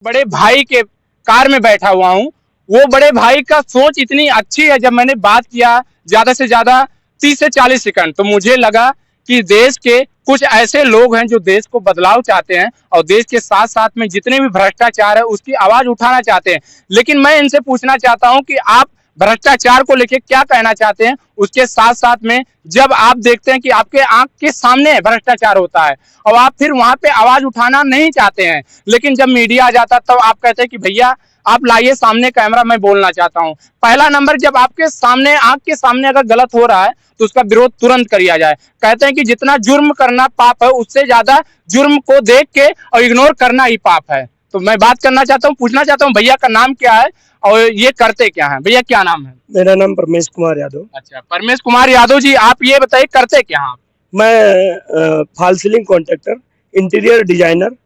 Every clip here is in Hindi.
बड़े भाई के कार में बैठा हुआ हूँ। वो बड़े भाई का सोच इतनी अच्छी है, जब मैंने बात किया ज्यादा से ज्यादा 30 से 40 सेकंड, तो मुझे लगा कि देश के कुछ ऐसे लोग हैं जो देश को बदलाव चाहते हैं और देश के साथ साथ में जितने भी भ्रष्टाचार है उसकी आवाज उठाना चाहते हैं। लेकिन मैं इनसे पूछना चाहता हूं कि आप भ्रष्टाचार को लेकर क्या कहना चाहते हैं, उसके साथ साथ में जब आप देखते हैं कि आपके आंख के सामने भ्रष्टाचार होता है और आप फिर वहां पे आवाज उठाना नहीं चाहते हैं, लेकिन जब मीडिया आ जाता तब आप कहते हैं कि भैया आप लाइए सामने कैमरा, मैं बोलना चाहता हूं। पहला नंबर, जब आपके सामने आंख के सामने अगर गलत हो रहा है तो उसका विरोध तुरंत किया जाए। कहते हैं कि जितना जुर्म करना पाप है, उससे ज्यादा जुर्म को देख के और इग्नोर करना ही पाप है। तो मैं बात करना चाहता हूँ, पूछना चाहता हूँ भैया का नाम क्या है और ये करते क्या है? भैया क्या नाम है? मेरा नाम परमेश कुमार यादव। अच्छा, परमेश कुमार यादव जी, आप ये बताइए करते क्या हैं आप? मैं fall ceiling contractor, interior designer,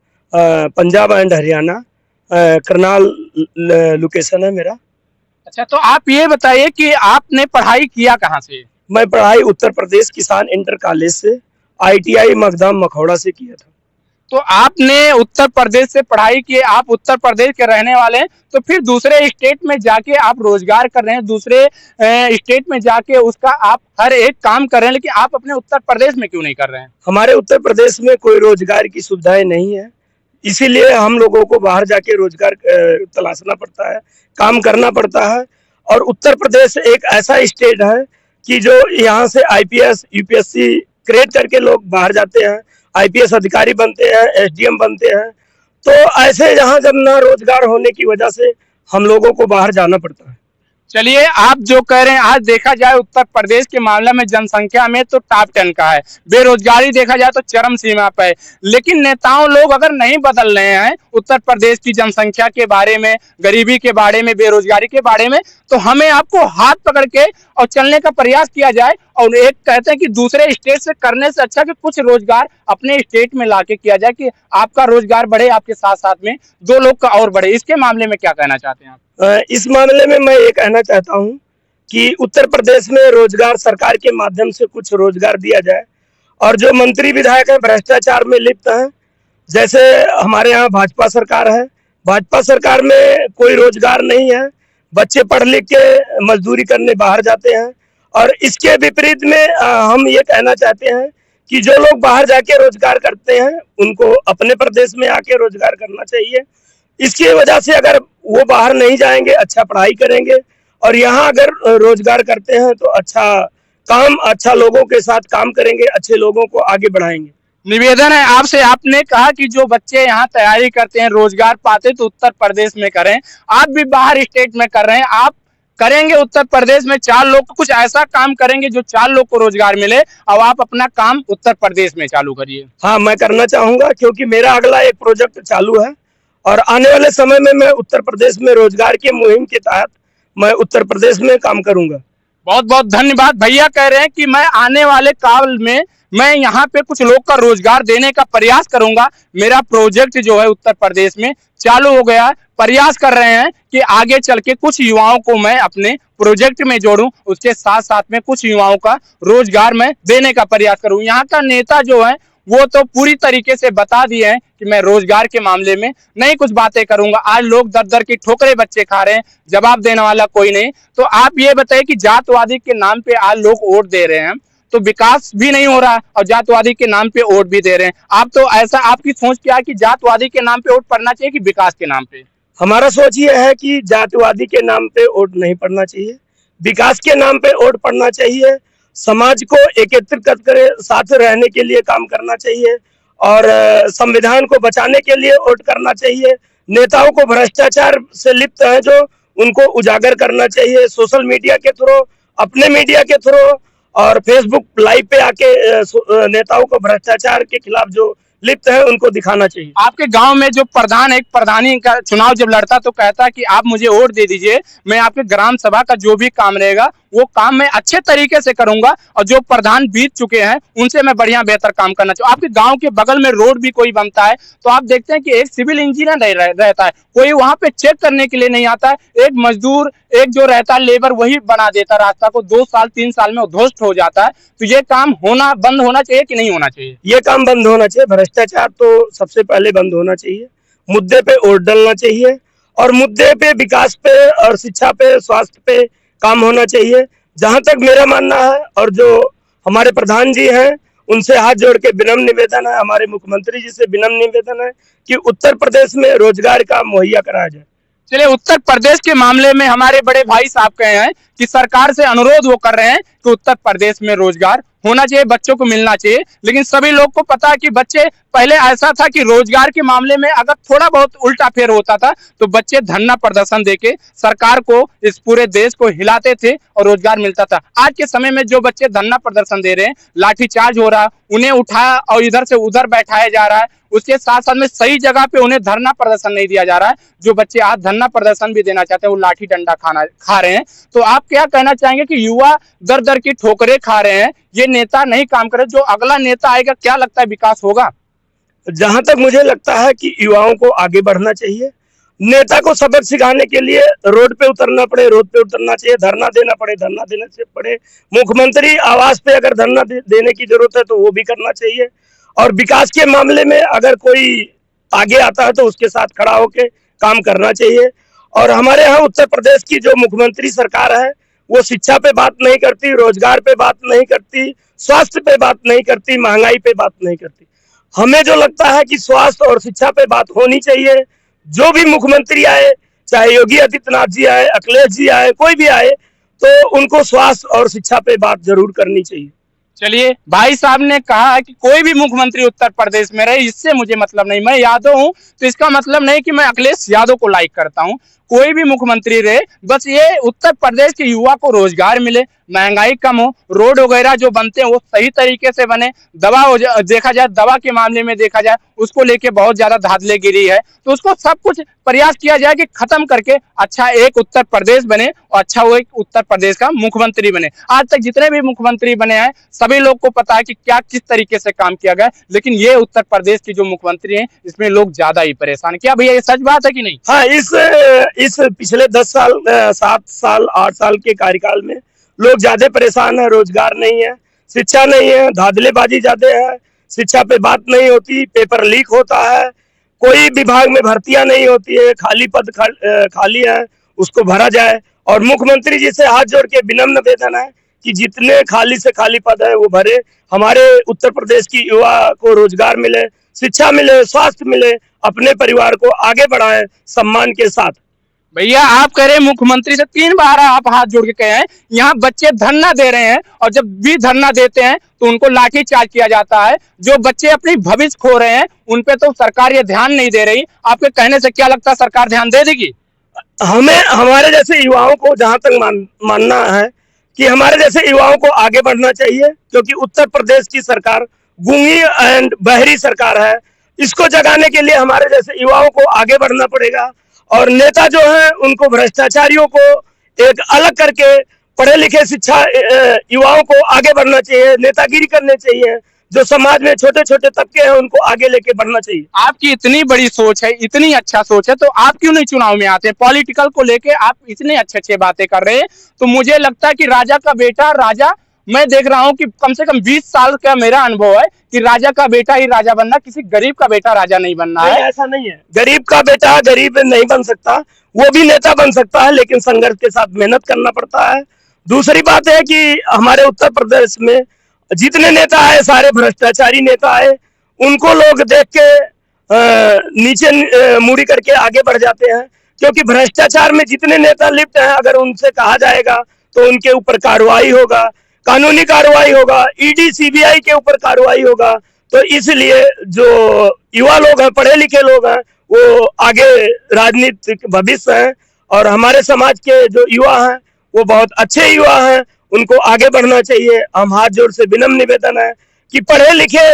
Punjab and Haryana, Karnal location है मेरा। अच्छा, तो आप ये बताइए कि आपने पढ़ाई किया कहाँ से? मैं पढ़ाई उत्तर प्रदेश किसान इंटर कॉलेज से, ITI मखदाम मखौड़ा से किया था। तो आपने उत्तर प्रदेश से पढ़ाई की, आप उत्तर प्रदेश के रहने वाले हैं, तो फिर दूसरे स्टेट में जाके आप रोजगार कर रहे हैं, दूसरे स्टेट में जाके उसका आप हर एक काम कर रहे हैं, लेकिन आप अपने उत्तर प्रदेश में क्यों नहीं कर रहे हैं? हमारे उत्तर प्रदेश में कोई रोजगार की सुविधाएं नहीं है, इसीलिए हम लोगों को बाहर जाके रोजगार तलाशना पड़ता है, काम करना पड़ता है। और उत्तर प्रदेश एक ऐसा स्टेट है कि जो यहाँ से IPS UPSC क्रिएट करके लोग बाहर जाते हैं, IPS अधिकारी बनते हैं, SDM बनते हैं। तो ऐसे यहाँ जब ना रोजगार होने की वजह से हम लोगों को बाहर जाना पड़ता है। चलिए, आप जो कह रहे हैं, आज देखा जाए उत्तर प्रदेश के मामले में जनसंख्या में तो टॉप 10 का है, बेरोजगारी देखा जाए तो चरम सीमा पर है, लेकिन नेताओं लोग अगर नहीं बदल रहे हैं उत्तर प्रदेश की जनसंख्या के बारे में, गरीबी के बारे में, बेरोजगारी के बारे में, तो हमें आपको हाथ पकड़ के और चलने का प्रयास किया जाए। और एक कहते हैं कि दूसरे स्टेट से करने से अच्छा कि कुछ रोजगार अपने स्टेट में लाके किया जाए, कि आपका रोजगार बढ़े, आपके साथ साथ में दो लोग का और बढ़े। इसके मामले में क्या कहना चाहते हैं आप? इस मामले में मैं ये कहना चाहता हूँ कि उत्तर प्रदेश में रोजगार सरकार के माध्यम से कुछ रोजगार दिया जाए, और जो मंत्री विधायक हैं भ्रष्टाचार में लिप्त हैं, जैसे हमारे यहाँ भाजपा सरकार है, भाजपा सरकार में कोई रोजगार नहीं है, बच्चे पढ़ लिख के मजदूरी करने बाहर जाते हैं। और इसके विपरीत में हम ये कहना चाहते हैं कि जो लोग बाहर जाके रोजगार करते हैं उनको अपने प्रदेश में आके रोजगार करना चाहिए। इसकी वजह से अगर वो बाहर नहीं जाएंगे, अच्छा पढ़ाई करेंगे और यहाँ अगर रोजगार करते हैं तो अच्छा काम, अच्छा लोगों के साथ काम करेंगे, अच्छे लोगों को आगे बढ़ाएंगे। निवेदन है आपसे, आपने कहा कि जो बच्चे यहाँ तैयारी करते हैं, रोजगार पाते तो उत्तर प्रदेश में करें, आप भी बाहर स्टेट में कर रहे हैं, आप करेंगे उत्तर प्रदेश में 4 लोग को कुछ ऐसा काम करेंगे जो 4 लोग को रोजगार मिले, और आप अपना काम उत्तर प्रदेश में चालू करिए। हाँ, मैं करना चाहूंगा, क्योंकि मेरा अगला एक प्रोजेक्ट चालू है और आने वाले समय में मैं उत्तर प्रदेश में रोजगार की मुहिम के तहत मैं उत्तर प्रदेश में काम करूंगा। बहुत बहुत धन्यवाद। भैया कह रहे हैं कि मैं आने वाले काल में मैं यहाँ पे कुछ लोग का रोजगार देने का प्रयास करूंगा। मेरा प्रोजेक्ट जो है उत्तर प्रदेश में चालू हो गया, प्रयास कर रहे हैं कि आगे चल के कुछ युवाओं को मैं अपने प्रोजेक्ट में जोड़ूं, उसके साथ साथ में कुछ युवाओं का रोजगार मैं देने का प्रयास करूं। यहाँ का नेता जो है वो तो पूरी तरीके से बता दिए हैं कि मैं रोजगार के मामले में नहीं कुछ बातें करूंगा। आज लोग दर दर की ठोकरें बच्चे खा रहे हैं, जवाब देने वाला कोई नहीं। तो आप ये बताइए कि जातवादी के नाम पे आज लोग वोट दे रहे हैं, तो विकास भी नहीं हो रहा और जातवादी के नाम पे वोट भी दे रहे हैं। आप तो ऐसा, आपकी सोच क्या है कि जातवादी के नाम पे वोट पड़ना चाहिए कि विकास के नाम पे? हमारा सोच ये है कि जातिवादी के नाम पे वोट नहीं पड़ना चाहिए, विकास के नाम पे वोट पड़ना चाहिए। समाज को एकत्रित करके साथ रहने के लिए काम करना चाहिए और संविधान को बचाने के लिए वोट करना चाहिए। नेताओं को भ्रष्टाचार से लिप्त है जो, उनको उजागर करना चाहिए सोशल मीडिया के थ्रू, अपने मीडिया के थ्रू और फेसबुक लाइव पे आके नेताओं को भ्रष्टाचार के खिलाफ जो लिप्त है उनको दिखाना चाहिए। आपके गांव में जो प्रधान, एक प्रधानी का चुनाव जब लड़ता तो कहता कि आप मुझे वोट दे दीजिए, मैं आपके ग्राम सभा का जो भी काम रहेगा वो काम मैं अच्छे तरीके से करूंगा, और जो प्रधान बीत चुके हैं उनसे मैं बढ़िया बेहतर काम करना चाहूँ। आपके गांव के बगल में रोड भी कोई बनता है तो आप देखते हैं कि एक सिविल इंजीनियर रहता है, कोई वहां पे चेक करने के लिए नहीं आता है, एक मजदूर, एक जो रहता है लेबर, वही बना देता रास्ता को, 2 साल 3 साल में ध्वस्त हो जाता है। तो ये काम होना बंद होना चाहिए कि नहीं होना चाहिए? ये काम बंद होना चाहिए, भ्रष्टाचार तो सबसे पहले बंद होना चाहिए, मुद्दे पे वोट डालना चाहिए और मुद्दे पे विकास पे और शिक्षा पे स्वास्थ्य पे काम होना चाहिए। जहां तक मेरा मानना है और जो हमारे प्रधान जी हैं उनसे हाथ जोड़ के विनम्र निवेदन है, हमारे मुख्यमंत्री जी से विनम्र निवेदन है कि उत्तर प्रदेश में रोजगार का मुहैया कराया जाए। चलिए, उत्तर प्रदेश के मामले में हमारे बड़े भाई साहब कहे हैं कि सरकार से अनुरोध वो कर रहे हैं कि उत्तर प्रदेश में रोजगार होना चाहिए, बच्चों को मिलना चाहिए। लेकिन सभी लोग को पता है कि बच्चे पहले ऐसा था कि रोजगार के मामले में अगर थोड़ा बहुत उल्टा फेर होता था तो बच्चे धरना प्रदर्शन देके सरकार को, इस पूरे देश को हिलाते थे और रोजगार मिलता था। आज के समय में जो बच्चे धरना प्रदर्शन दे रहे हैं, लाठीचार्ज हो रहा, उन्हें उठाया और इधर से उधर बैठाया जा रहा है, उसके साथ साथ में सही जगह पे उन्हें धरना प्रदर्शन नहीं दिया जा रहा है। जो बच्चे आज धरना प्रदर्शन भी देना चाहते हैं वो लाठी डंडा खा रहे हैं। तो आप क्या कहना चाहेंगे कि युवा दर दर की ठोकरें खा रहे हैं, ये नेता नहीं काम करे, जो अगला नेता आएगा क्या लगता है विकास होगा? जहां तक मुझे लगता है कि युवाओं को आगे बढ़ना चाहिए, नेता को सबक सिखाने के लिए रोड पे उतरना पड़े रोड पे उतरना चाहिए, धरना देना पड़े धरना देना पड़े, मुख्यमंत्री आवास पे अगर धरना देने की जरूरत है तो वो भी करना चाहिए। और विकास के मामले में अगर कोई आगे आता है तो उसके साथ खड़ा होकर काम करना चाहिए। और हमारे यहाँ उत्तर प्रदेश की जो मुख्यमंत्री सरकार है वो शिक्षा पे बात नहीं करती, रोजगार पे बात नहीं करती, स्वास्थ्य पे बात नहीं करती, महंगाई पे बात नहीं करती। हमें जो लगता है कि स्वास्थ्य और शिक्षा पे बात होनी चाहिए। जो भी मुख्यमंत्री आए, चाहे योगी आदित्यनाथ जी आए, अखिलेश जी आए, कोई भी आए, तो उनको स्वास्थ्य और शिक्षा पे बात जरूर करनी चाहिए। चलिए, भाई साहब ने कहा है कि कोई भी मुख्यमंत्री उत्तर प्रदेश में रहे, इससे मुझे मतलब नहीं। मैं यादव हूं तो इसका मतलब नहीं कि मैं अखिलेश यादव को लाइक करता हूं। कोई भी मुख्यमंत्री रहे, बस ये उत्तर प्रदेश के युवा को रोजगार मिले, महंगाई कम हो, रोड वगैरह जो बनते हैं वो सही तरीके से बने। देखा जाए, दवा के मामले में देखा जाए, उसको लेके बहुत ज्यादा धांधलीगिरी है, तो उसको सब कुछ प्रयास किया जाए कि खत्म करके अच्छा एक उत्तर प्रदेश बने और अच्छा वो एक उत्तर प्रदेश का मुख्यमंत्री बने। आज तक जितने भी मुख्यमंत्री बने हैं सभी लोग को पता है कि क्या किस तरीके से काम किया गया, लेकिन ये उत्तर प्रदेश की जो मुख्यमंत्री हैं इसमें लोग ज्यादा ही परेशान। क्या भैया ये सच बात है कि नहीं? हाँ, इस पिछले 10 साल 7 साल 8 साल के कार्यकाल में लोग ज्यादा परेशान है। रोजगार नहीं है, शिक्षा नहीं है, धांधलेबाजी ज्यादा है, शिक्षा पे बात नहीं होती, पेपर लीक होता है, कोई विभाग में भर्तियां नहीं होती है, खाली पद खाली है, उसको भरा जाए। और मुख्यमंत्री जी से हाथ जोड़ के विनम्र निवेदन है कि जितने खाली से खाली पद है वो भरे, हमारे उत्तर प्रदेश की युवा को रोजगार मिले, शिक्षा मिले, स्वास्थ्य मिले, अपने परिवार को आगे बढ़ाएं सम्मान के साथ। भैया आप कह रहे हैं मुख्यमंत्री से 3 बार आप हाथ जोड़ के कहे हैं, यहाँ बच्चे धरना दे रहे हैं और जब भी धरना देते हैं तो उनको लाठी चार्ज किया जाता है। जो बच्चे अपनी भविष्य खो रहे हैं उन पे तो सरकार ये ध्यान नहीं दे रही। आपके कहने से क्या लगता है सरकार ध्यान दे देगी? हमें हमारे जैसे युवाओं को जहां तक मानना है कि हमारे जैसे युवाओं को आगे बढ़ना चाहिए, क्योंकि उत्तर प्रदेश की सरकार गूंगी एंड बहरी सरकार है। इसको जगाने के लिए हमारे जैसे युवाओं को आगे बढ़ना पड़ेगा। और नेता जो है उनको भ्रष्टाचारियों को एक अलग करके पढ़े लिखे शिक्षा युवाओं को आगे बढ़ना चाहिए, नेतागिरी करनी चाहिए। जो समाज में छोटे छोटे तबके हैं उनको आगे लेके बढ़ना चाहिए। आपकी इतनी बड़ी सोच है, इतनी अच्छा सोच है, तो आप क्यों नहीं चुनाव में आते? पॉलिटिकल को लेके आप इतने अच्छे अच्छे बातें कर रहे हैं, तो मुझे लगता है कि राजा का बेटा राजा, मैं देख रहा हूं कि कम से कम 20 साल का मेरा अनुभव है कि राजा का बेटा ही राजा बनना, किसी गरीब का बेटा राजा नहीं बनना है। ऐसा नहीं है, गरीब का बेटा गरीब नहीं बन सकता, वो भी नेता बन सकता है, लेकिन संघर्ष के साथ मेहनत करना पड़ता है। दूसरी बात है कि हमारे उत्तर प्रदेश में जितने नेता है सारे भ्रष्टाचारी नेता है, उनको लोग देख के नीचे मुड़ी करके आगे बढ़ जाते हैं। क्योंकि भ्रष्टाचार में जितने नेता लिप्त हैं अगर उनसे कहा जाएगा तो उनके ऊपर कार्रवाई होगा, कानूनी कार्रवाई होगा, ईडी सीबीआई के ऊपर कार्रवाई होगा। तो इसलिए जो युवा लोग हैं, पढ़े लिखे लोग हैं, वो आगे राजनीतिक भविष्य है। और हमारे समाज के जो युवा हैं वो बहुत अच्छे युवा हैं, उनको आगे बढ़ना चाहिए। हम हाथ जोड़ से विनम्र निवेदन है कि पढ़े लिखे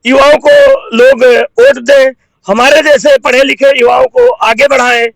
युवाओं को लोग वोट दें, हमारे जैसे पढ़े लिखे युवाओं को आगे बढ़ाएं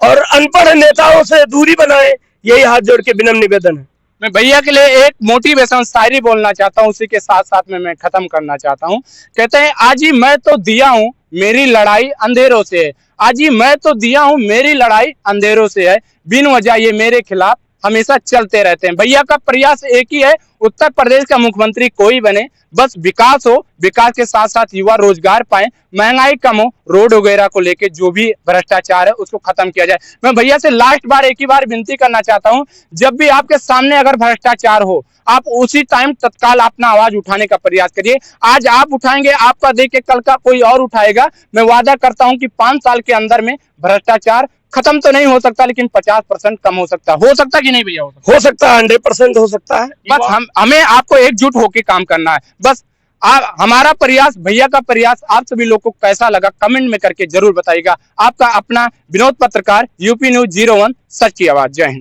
और अनपढ़ नेताओं से दूरी बनाएं। यही हाथ जोड़ के विनम्र निवेदन है। मैं भैया के लिए एक मोटिवेशन शायरी बोलना चाहता हूँ, उसी के साथ साथ में मैं खत्म करना चाहता हूँ। कहते हैं, आज ही मैं तो दिया हूँ मेरी लड़ाई अंधेरों से है, आज ही मैं तो दिया हूँ मेरी लड़ाई अंधेरों से है, बिन वजह ये मेरे खिलाफ हमेशा चलते रहते हैं। भैया का प्रयास एक ही है, उत्तर प्रदेश का मुख्यमंत्री कोई बने, बस विकास हो, विकास के साथ साथ युवा रोजगार पाए, महंगाई कम हो, रोड वगैरह को लेके जो भी भ्रष्टाचार है उसको खत्म किया जाए। मैं भैया से लास्ट बार एक ही बार विनती करना चाहता हूं, जब भी आपके सामने अगर भ्रष्टाचार हो, आप उसी टाइम तत्काल अपना आवाज उठाने का प्रयास करिए। आज आप उठाएंगे, आपका देख के कल का कोई और उठाएगा। मैं वादा करता हूं कि 5 साल के अंदर में भ्रष्टाचार खत्म तो नहीं हो सकता, लेकिन 50% कम हो सकता कि नहीं भैया? हो सकता है, 100% हो सकता है। बस हमें आपको एकजुट होकर काम करना है। बस हमारा प्रयास, भैया का प्रयास आप सभी लोग को कैसा लगा कमेंट में करके जरूर बताइएगा। आपका अपना विनोद पत्रकार, यूपी न्यूज 01 सच की आवाज। जय हिंद।